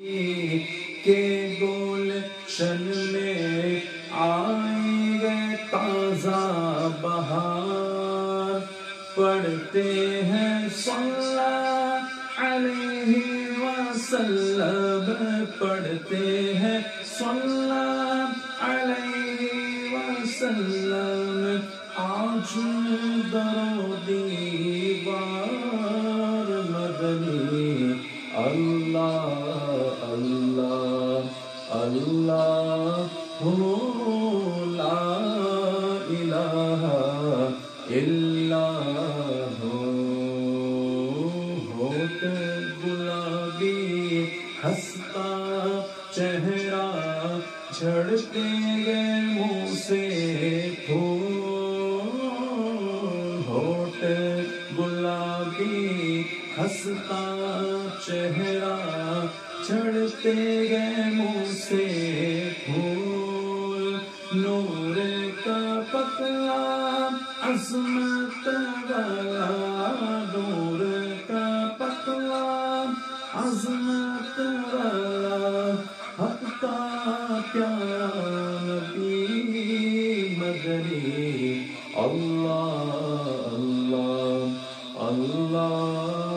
کے گلشن میں آئیں گے تازہ بہار، پڑھتے ہیں صلی اللہ علیہ وسلم، پڑھتے ہیں صلی اللہ علیہ وسلم، آج در و دیوار مدنی، اللہ اللہ اللہ لا الہ الا ہو۔ ہوٹ گلابی ہنستا چہرہ، جھڑتے گئے منہ سے پھول، ہوٹ گلابی ہنستا چہرہ، جھڑتے گئے منہ سے پھول، نور کا پتلا عظمت والا، نور کا پتلا عظمت والا، حق کا پیارا نبی مدنی، اللہ اللہ اللہ